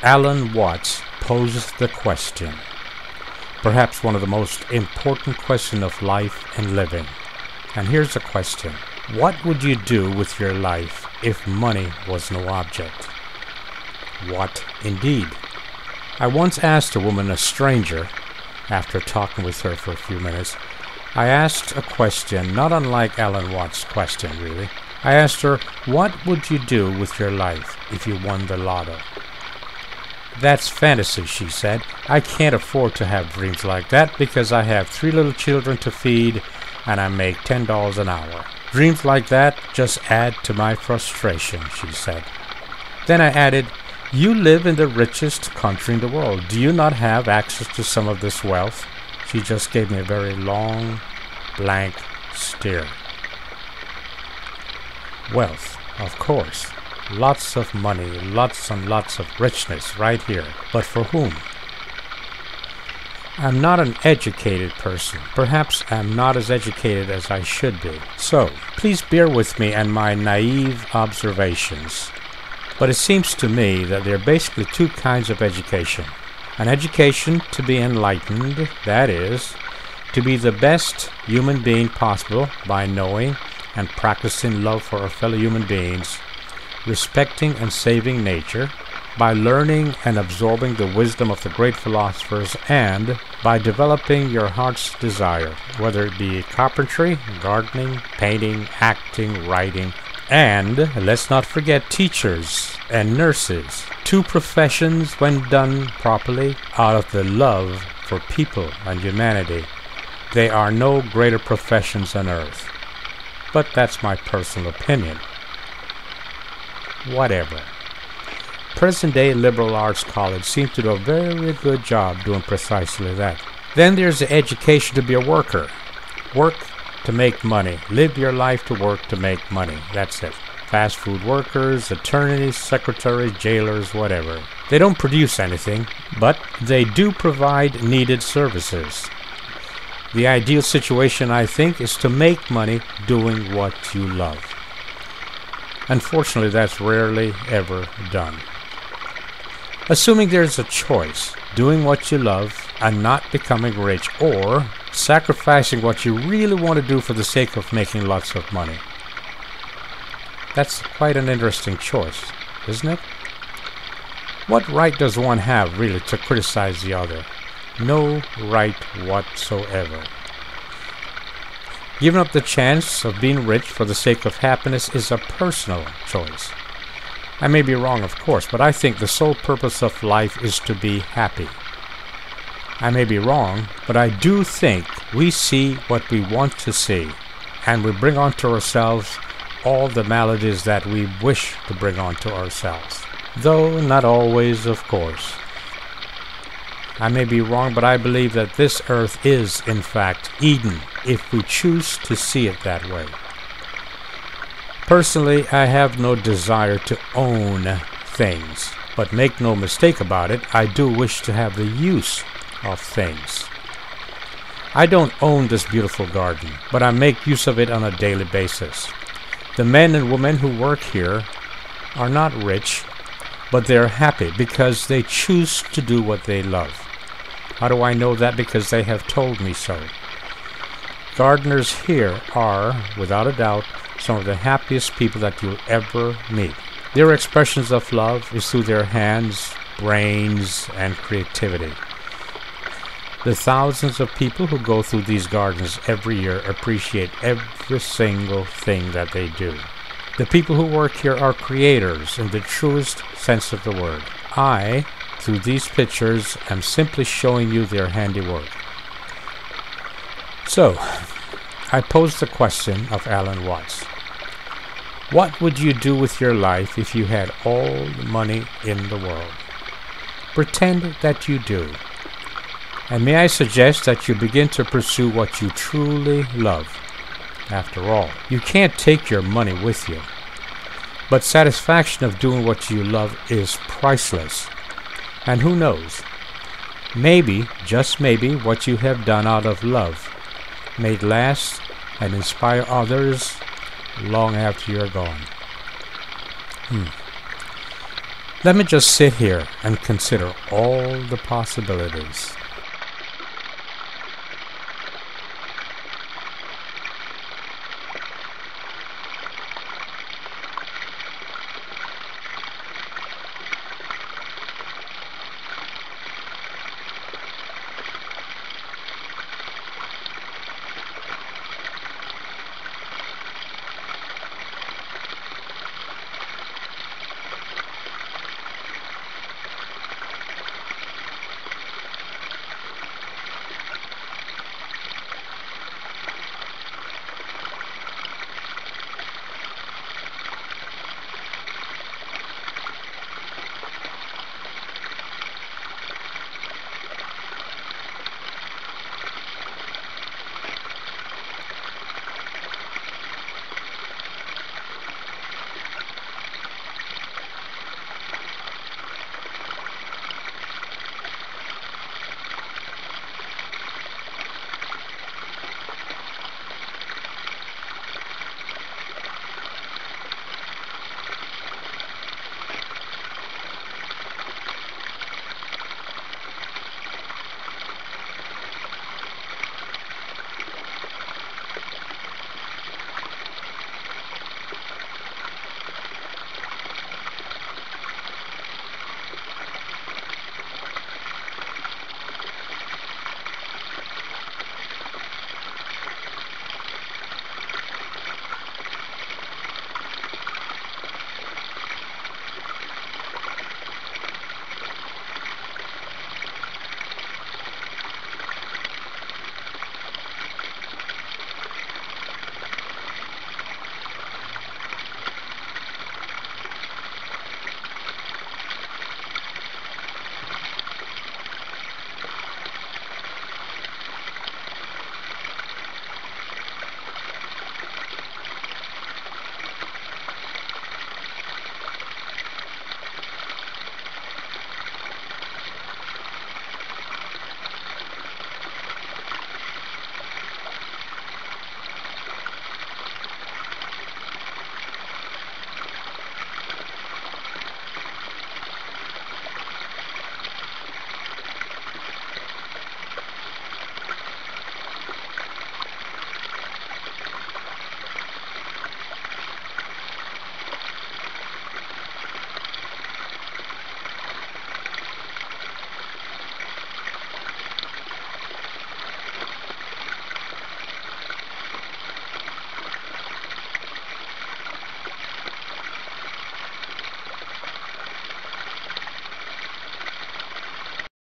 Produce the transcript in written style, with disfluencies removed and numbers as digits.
Alan Watts posed the question, perhaps one of the most important questions of life and living. And here's the question. What would you do with your life if money was no object? What indeed? I once asked a woman, a stranger, after talking with her for a few minutes, I asked a question not unlike Alan Watts' question, really. I asked her, what would you do with your life if you won the lotto? That's fantasy, she said. I can't afford to have dreams like that because I have 3 little children to feed and I make $10 an hour. Dreams like that just add to my frustration, she said. Then I added, you live in the richest country in the world. Do you not have access to some of this wealth? She just gave me a very long, blank stare. Wealth, of course. Lots of money, lots and lots of richness right here. But for whom? I'm not an educated person. Perhaps I'm not as educated as I should be. So, please bear with me and my naive observations. But it seems to me that there are basically 2 kinds of education. An education to be enlightened, that is, to be the best human being possible by knowing and practicing love for our fellow human beings, respecting and saving nature, by learning and absorbing the wisdom of the great philosophers, and by developing your heart's desire, whether it be carpentry, gardening, painting, acting, writing, and let's not forget teachers and nurses, 2 professions when done properly out of the love for people and humanity. They are no greater professions on earth. But that's my personal opinion. Whatever. Present-day liberal arts college seems to do a very good job doing precisely that. Then there's the education to be a worker. Work to make money. Live your life to work to make money. That's it. Fast food workers, attorneys, secretaries, jailers, whatever. They don't produce anything, but they do provide needed services. The ideal situation, I think, is to make money doing what you love. Unfortunately, that's rarely ever done. Assuming there's a choice, doing what you love and not becoming rich, or sacrificing what you really want to do for the sake of making lots of money. That's quite an interesting choice, isn't it? What right does one have, really, to criticize the other? No right whatsoever. Giving up the chance of being rich for the sake of happiness is a personal choice. I may be wrong, of course, but I think the sole purpose of life is to be happy. I may be wrong, but I do think we see what we want to see, and we bring onto ourselves all the maladies that we wish to bring onto ourselves. Though not always, of course. I may be wrong, but I believe that this earth is, in fact, Eden, if we choose to see it that way. Personally, I have no desire to own things, but make no mistake about it, I do wish to have the use of things. I don't own this beautiful garden, but I make use of it on a daily basis. The men and women who work here are not rich, but they're happy because they choose to do what they love. How do I know that? Because they have told me so. Gardeners here are, without a doubt, some of the happiest people that you'll ever meet. Their expressions of love is through their hands, brains, and creativity. The thousands of people who go through these gardens every year appreciate every single thing that they do. The people who work here are creators in the truest sense of the word. I, through these pictures, am simply showing you their handiwork. So, I pose the question of Alan Watts. What would you do with your life if you had all the money in the world? Pretend that you do. And may I suggest that you begin to pursue what you truly love. After all, you can't take your money with you. But satisfaction of doing what you love is priceless. And who knows? Maybe, just maybe, what you have done out of love may last and inspire others long after you're gone. Let me just sit here and consider all the possibilities.